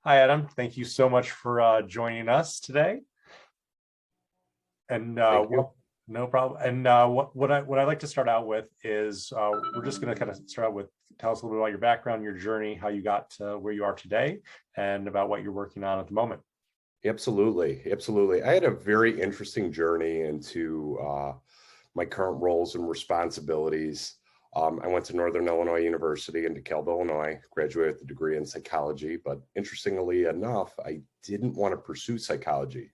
Hi, Adam. Thank you so much for joining us today. And Thank you. no problem. And what I'd like to start out with is we're just going to kind of start out with tell us a little bit about your background, your journey, how you got to where you are today, and about what you're working on at the moment. Absolutely. Absolutely. I had a very interesting journey into my current roles and responsibilities. I went to Northern Illinois University in DeKalb, Illinois, graduated with a degree in psychology, but interestingly enough, I didn't want to pursue psychology.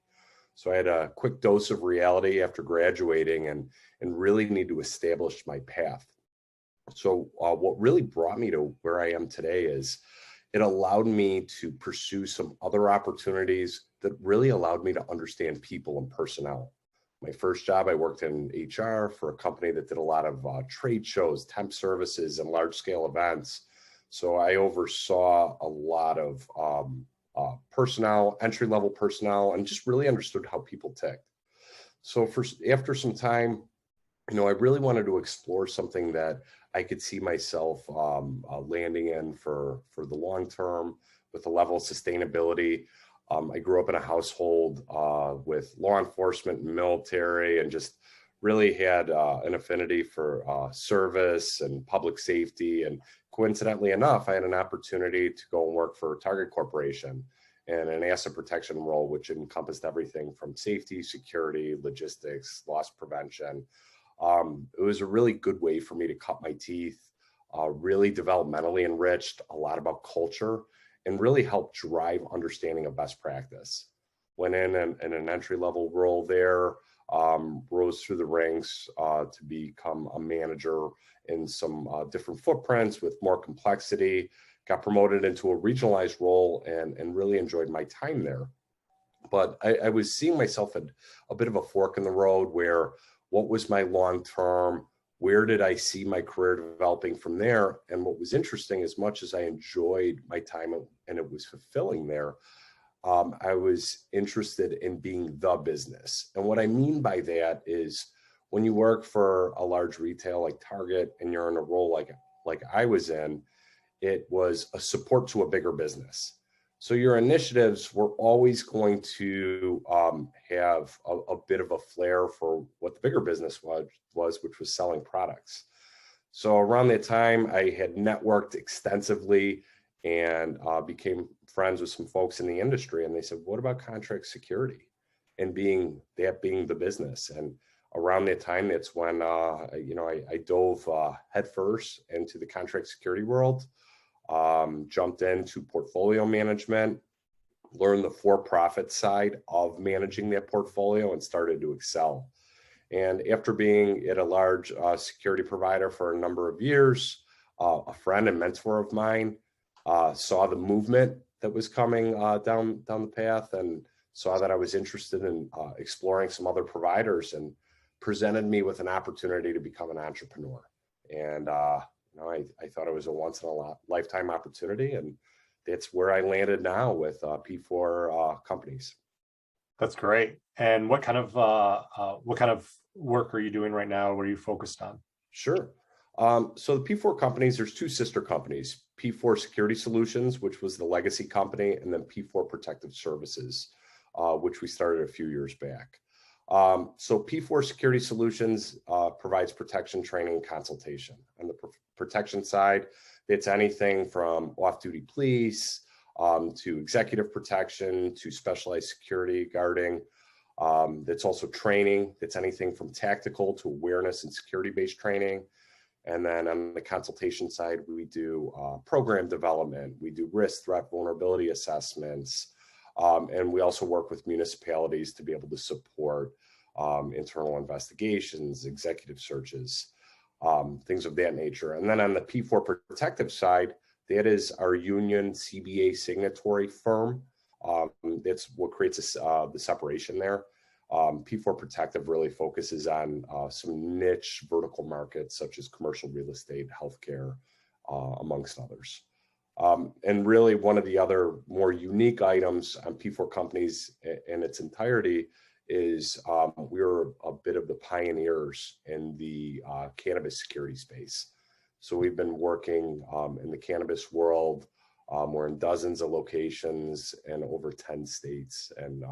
So I had a quick dose of reality after graduating and really need to establish my path. So what really brought me to where I am today is it allowed me to pursue some other opportunities that really allowed me to understand people and personnel. My first job, I worked in HR for a company that did a lot of trade shows, temp services, and large scale events. So I oversaw a lot of personnel, entry level personnel, and just really understood how people ticked. So after some time, I really wanted to explore something that I could see myself landing in for the long term with a level of sustainability. I grew up in a household with law enforcement and military, and just really had an affinity for service and public safety. And coincidentally enough, I had an opportunity to go and work for Target Corporation in an asset protection role, which encompassed everything from safety, security, logistics, loss prevention. It was a really good way for me to cut my teeth, really developmentally enriched, a lot about culture, and really helped drive understanding of best practice. Went in an entry level role there, rose through the ranks to become a manager in some different footprints with more complexity, got promoted into a regionalized role and really enjoyed my time there. But I was seeing myself at a bit of a fork in the road where what was my long term? Where did I see my career developing from there? And what was interesting, as much as I enjoyed my time and it was fulfilling there, I was interested in being the business. And what I mean by that is when you work for a large retail like Target and you're in a role like I was in, it was a support to a bigger business. So your initiatives were always going to have a bit of a flair for what the bigger business was, which was selling products. So around that time, I had networked extensively and became friends with some folks in the industry. And they said, "What about contract security and being the business?" And around that time, that's when I dove headfirst into the contract security world. Jumped into portfolio management, learned the for-profit side of managing that portfolio, and started to excel. And after being at a large security provider for a number of years, a friend and mentor of mine saw the movement that was coming down the path and saw that I was interested in exploring some other providers and presented me with an opportunity to become an entrepreneur. And I thought it was a once in a lifetime opportunity, and that's where I landed now with P4 companies. That's great. And what kind of work are you doing right now? What are you focused on? Sure. So the P4 companies, there's two sister companies, P4 Security Solutions, which was the legacy company, and then P4 Protective Services, which we started a few years back. So P4 Security Solutions provides protection training and consultation. On the protection side, it's anything from off-duty police to executive protection to specialized security guarding. That's also training. It's anything from tactical to awareness and security-based training. And then on the consultation side, we do program development. We do risk, threat, vulnerability assessments. And we also work with municipalities to be able to support internal investigations, executive searches, things of that nature. And then on the P4 protective side, that is our union CBA signatory firm. That's what creates the separation there. P4 Protective really focuses on some niche vertical markets such as commercial real estate, healthcare, amongst others. And really one of the other more unique items on P4 companies in its entirety is we were a bit of the pioneers in the cannabis security space. So we've been working in the cannabis world We're in dozens of locations and over 10 states. And,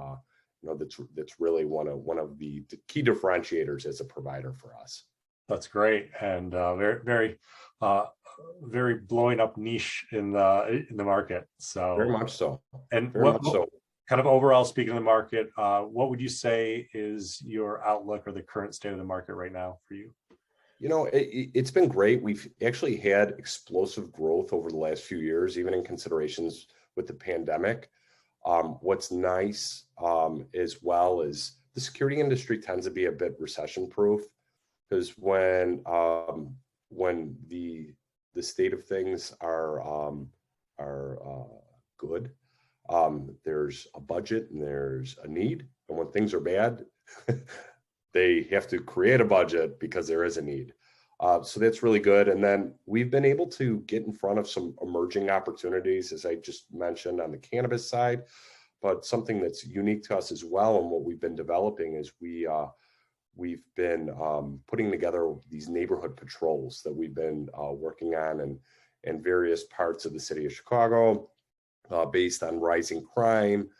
that's really one of the key differentiators as a provider for us. That's great, and uh, very blowing up niche in the market. Very So, much so. and Very much what so. kind of overall speaking of the market, what would you say is your outlook or the current state of the market right now for you? It's been great. We've actually had explosive growth over the last few years, even in considerations with the pandemic. What's nice as well is the security industry tends to be a bit recession proof, because when the state of things are good, there's a budget and there's a need, and when things are bad, they have to create a budget because there is a need. So that's really good. And then we've been able to get in front of some emerging opportunities, as I just mentioned, on the cannabis side. But something that's unique to us as well, and what we've been developing, is we've been putting together these neighborhood patrols that we've been working on in various parts of the city of Chicago, based on rising crime,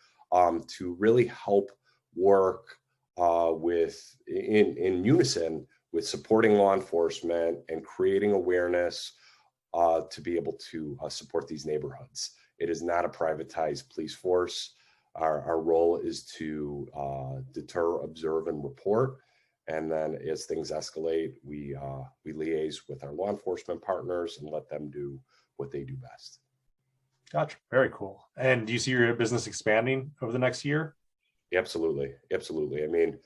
to really help work in unison with supporting law enforcement and creating awareness to be able to support these neighborhoods. It is not a privatized police force. Our role is to deter, observe, and report. And then as things escalate, we liaise with our law enforcement partners and let them do what they do best. Gotcha. Very cool. And do you see your business expanding over the next year? Absolutely. Absolutely. I mean,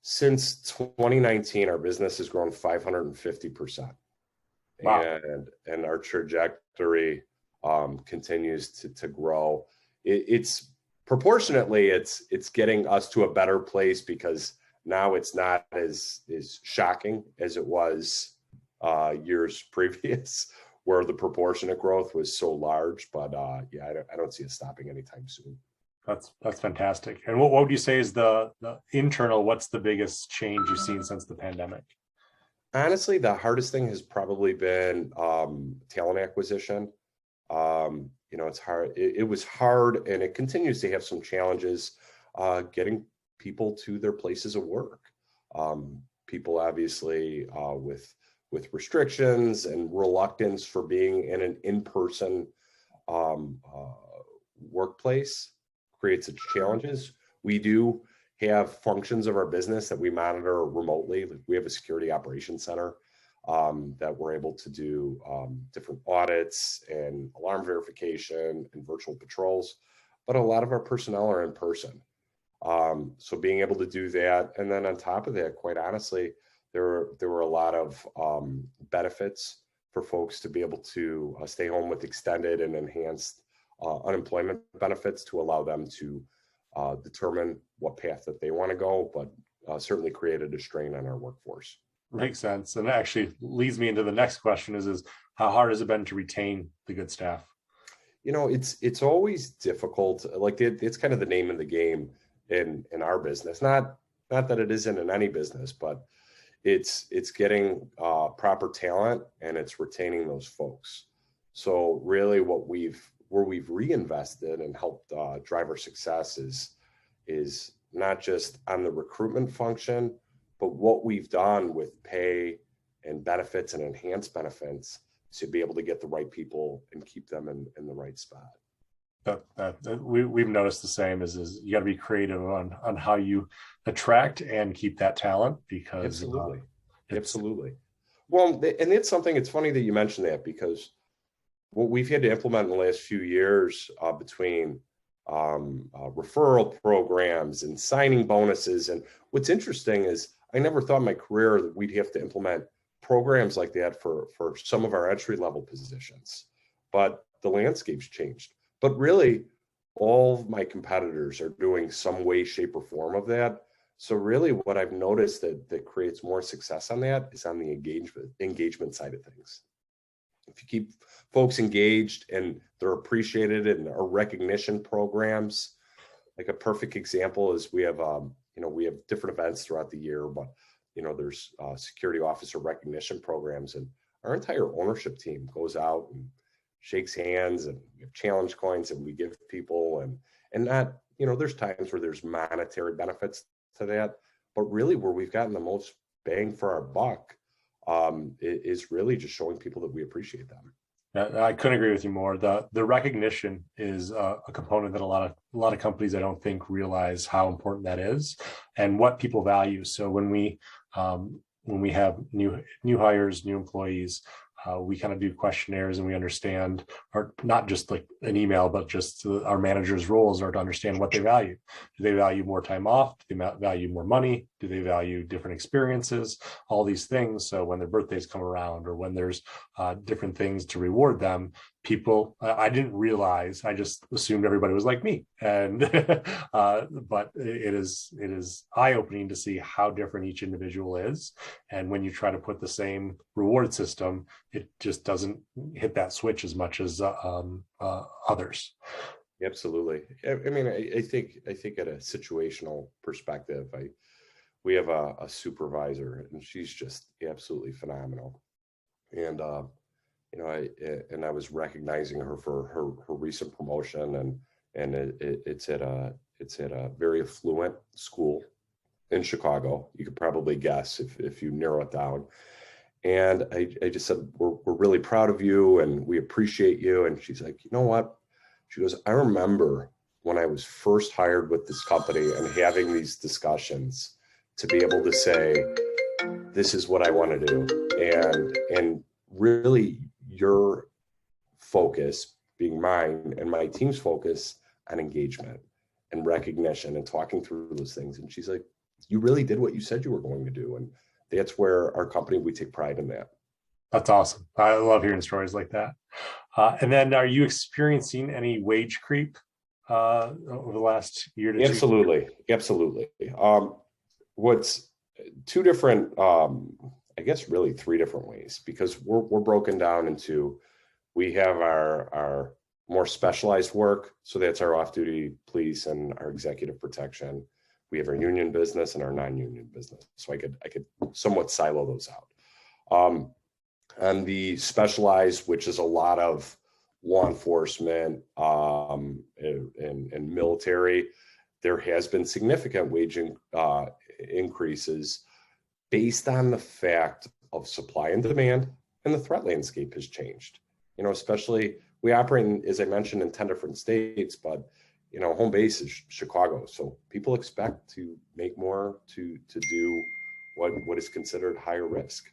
since 2019, our business has grown 550%. Wow. And our trajectory continues to grow. It's proportionately, it's getting us to a better place, because now it's not as shocking as it was years previous, where the proportionate growth was so large. But yeah, I don't see it stopping anytime soon. That's fantastic. And what would you say is the internal, what's the biggest change you've seen since the pandemic? Honestly, the hardest thing has probably been talent acquisition. It's hard. It was hard, and it continues to have some challenges getting people to their places of work. People obviously with restrictions and reluctance for being in an in-person workplace creates its challenges. We do have functions of our business that we monitor remotely. We have a security operations center that we're able to do different audits and alarm verification and virtual patrols, but a lot of our personnel are in person. So being able to do that, and then on top of that, quite honestly, there were a lot of benefits for folks to be able to stay home with extended and enhanced unemployment benefits to allow them to determine what path that they want to go, but certainly created a strain on our workforce. Makes sense. And actually leads me into the next question is how hard has it been to retain the good staff? It's always difficult. Like it's kind of the name of the game in our business. Not that it isn't in any business, but it's getting proper talent, and it's retaining those folks. So really where we've reinvested and helped drive our success is not just on the recruitment function, but what we've done with pay and benefits and enhanced benefits to be able to get the right people and keep them in the right spot. We've noticed the same is you got to be creative on how you attract and keep that talent, because absolutely. Well, and it's something, it's funny that you mentioned that, because what we've had to implement in the last few years between referral programs and signing bonuses. And what's interesting is I never thought in my career that we'd have to implement programs like that for some of our entry level positions, but the landscape's changed. But really, all of my competitors are doing some way, shape, or form of that. So really what I've noticed that creates more success on that is on the engagement side of things. If you keep folks engaged and they're appreciated, and our recognition programs, like a perfect example is we have different events throughout the year, but there's security officer recognition programs, and our entire ownership team goes out and shakes hands, and we have challenge coins, and we give people, and not, there's times where there's monetary benefits to that, but really where we've gotten the most bang for our buck is really just showing people that we appreciate them. I couldn't agree with you more. The recognition is a component that a lot of companies, I don't think, realize how important that is and what people value. So when we have new hires, new employees, we kind of do questionnaires, and we understand, or not just like an email, but just our managers' roles are to understand what they value. Do they value more time off? Do they value more money? Do they value different experiences? All these things. So when their birthdays come around, or when there's different things to reward them, people, I didn't realize, I just assumed everybody was like me. And but it is eye-opening to see how different each individual is. And when you try to put the same reward system, it just doesn't hit that switch as much as others. Absolutely. I mean, I think at a situational perspective, we have a supervisor, and she's just absolutely phenomenal. And I was recognizing her for her recent promotion, and it's at a very affluent school in Chicago. You could probably guess if you narrow it down. And I just said, we're really proud of you, and we appreciate you. And she's like, you know what? She goes, I remember when I was first hired with this company and having these discussions to be able to say, this is what I want to do. And really your focus being mine and my team's focus on engagement and recognition and talking through those things. And she's like, you really did what you said you were going to do. And that's where our company, we take pride in that. That's awesome. I love hearing stories like that. And then are you experiencing any wage creep over the last year to 2 years? Absolutely. What's two different, I guess really three different ways, because we're broken down into, we have our more specialized work. So that's our off-duty police and our executive protection. We have our union business and our non-union business. So I could somewhat silo those out. And the specialized, which is a lot of law enforcement and military, there has been significant wage increases based on the fact of supply and demand, and the threat landscape has changed. Especially we operate in, as I mentioned, in 10 different states, but home base is Chicago. So people expect to make more to do what is considered higher risk.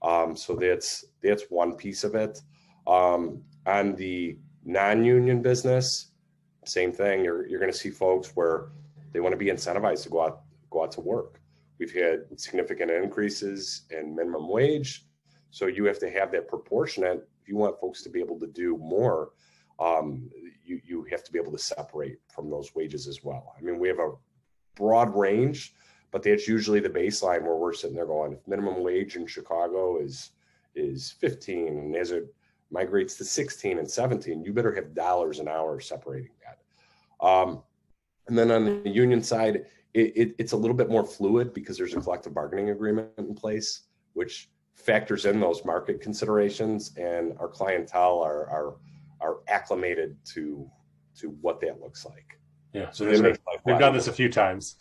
So that's one piece of it. On the non-union business, same thing. You're going to see folks where they want to be incentivized to go out to work. We've had significant increases in minimum wage. So you have to have that proportionate. If you want folks to be able to do more, you have to be able to separate from those wages as well. I mean, we have a broad range, but that's usually the baseline where we're sitting there going, if minimum wage in Chicago is 15, and as it migrates to 16 and 17, you better have dollars an hour separating that. And then on the union side, it's a little bit more fluid because there's a collective bargaining agreement in place, which factors in those market considerations, and our clientele are acclimated to what that looks like. Yeah, so they've done this a few times.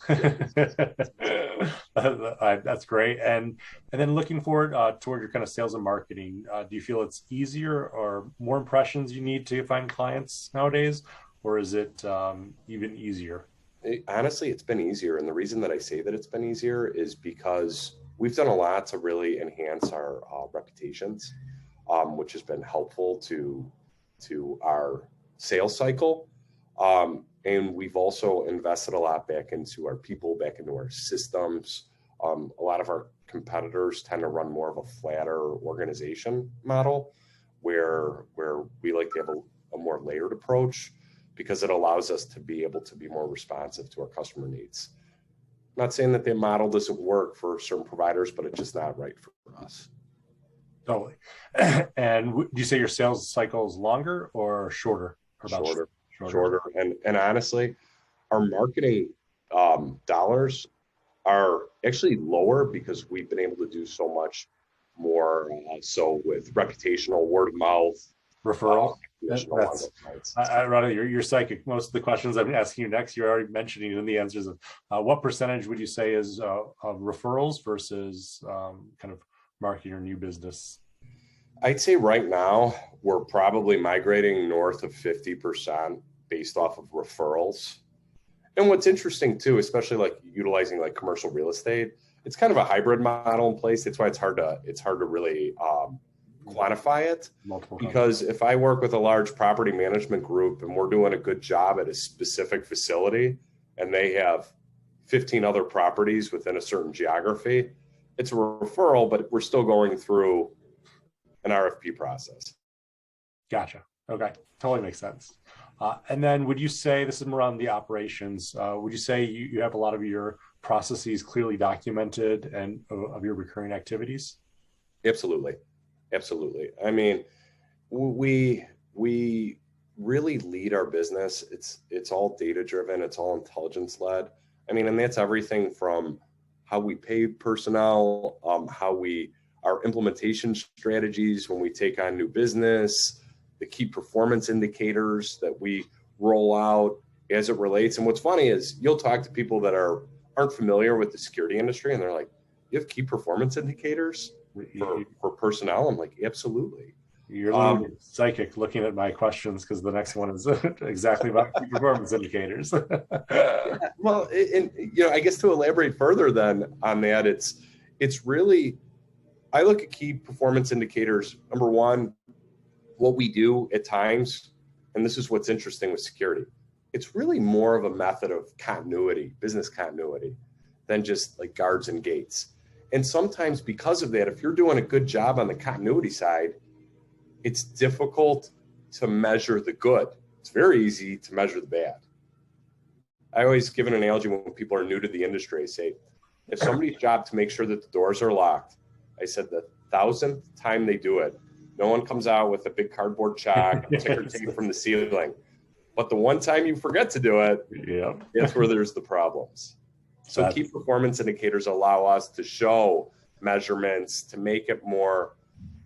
That's great. And then looking forward toward your kind of sales and marketing, do you feel it's easier or more impressions you need to find clients nowadays, or is it even easier? Honestly, it's been easier. And the reason that I say that it's been easier is because we've done a lot to really enhance our reputations, which has been helpful to our sales cycle. And we've also invested a lot back into our people, back into our systems. A lot of our competitors tend to run more of a flatter organization model where we like to have a more layered approach, because it allows us to be able to be more responsive to our customer needs. I'm not saying that model doesn't work for certain providers, but it's just not right for us. Totally. And do you say your sales cycle is longer or shorter? Shorter. And honestly, our marketing dollars are actually lower because we've been able to do so much more so with reputational word of mouth, Referral. Traditional along That's, those lines. Rana, you're psychic. Most of the questions I'm asking you next, you're already mentioning in the answers of what percentage would you say is of referrals versus kind of marketing or new business? I'd say right now we're probably migrating north of 50% based off of referrals. And what's interesting too, especially like utilizing like commercial real estate, it's kind of a hybrid model in place. That's why it's hard to really quantify it. Multiple Because if I work with a large property management group and we're doing a good job at a specific facility and they have 15 other properties within a certain geography, it's a referral, but we're still going through an RFP process. Gotcha. Okay. Totally makes sense. And then would you say, this is more on the operations, would you say you have a lot of your processes clearly documented and of your recurring activities? Absolutely. Absolutely. I mean, we really lead our business. It's all data driven. It's all intelligence led. I mean, and that's everything from how we pay personnel, our implementation strategies when we take on new business, the key performance indicators that we roll out as it relates. And what's funny is you'll talk to people that aren't familiar with the security industry and they're like, you have key performance indicators for personnel? I'm like, absolutely. You're literally psychic looking at my questions because the next one is exactly about key performance indicators. Yeah, well, and I guess to elaborate further then on that, it's really, I look at key performance indicators. Number one, what we do at times, and this is what's interesting with security, it's really more of a method of continuity, business continuity, than just like guards and gates. And sometimes because of that, if you're doing a good job on the continuity side, it's difficult to measure the good. It's very easy to measure the bad. I always give an analogy when people are new to the industry. I say, if somebody's job to make sure that the doors are locked, I said the 1,000th time they do it, no one comes out with a big cardboard chalk, ticker tape from the ceiling. But the one time you forget to do it, that's where there's the problems. So key performance indicators allow us to show measurements, to make it more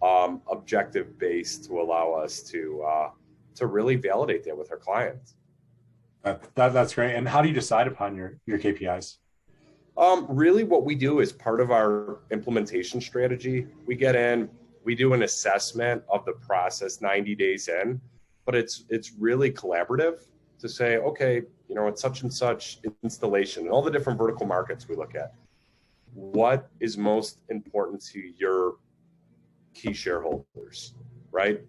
objective based, to allow us to really validate that with our clients. That's great. And how do you decide upon your KPIs? Really what we do is part of our implementation strategy. We get in, we do an assessment of the process 90 days in, but it's really collaborative to say, okay, it's such and such installation and all the different vertical markets we look at. What is most important to your key shareholders, right?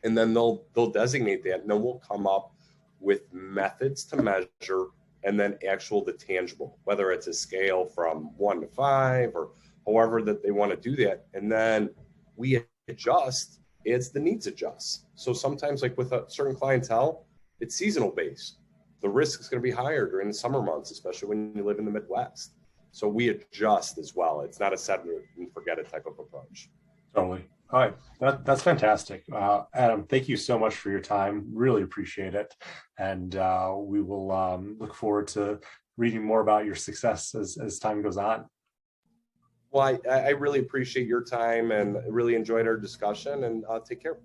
And then they'll designate that, and then we'll come up with methods to measure, and then the tangible, whether it's a scale from 1 to 5 or however that they want to do that. And then we adjust as the needs adjust. So sometimes like with a certain clientele, it's seasonal based. The risk is going to be higher during the summer months, especially when you live in the Midwest. So we adjust as well. It's not a set and forget it type of approach. Totally. All right. That's fantastic. Adam, thank you so much for your time. Really appreciate it. And we will look forward to reading more about your success as time goes on. Well, I really appreciate your time and really enjoyed our discussion, and take care.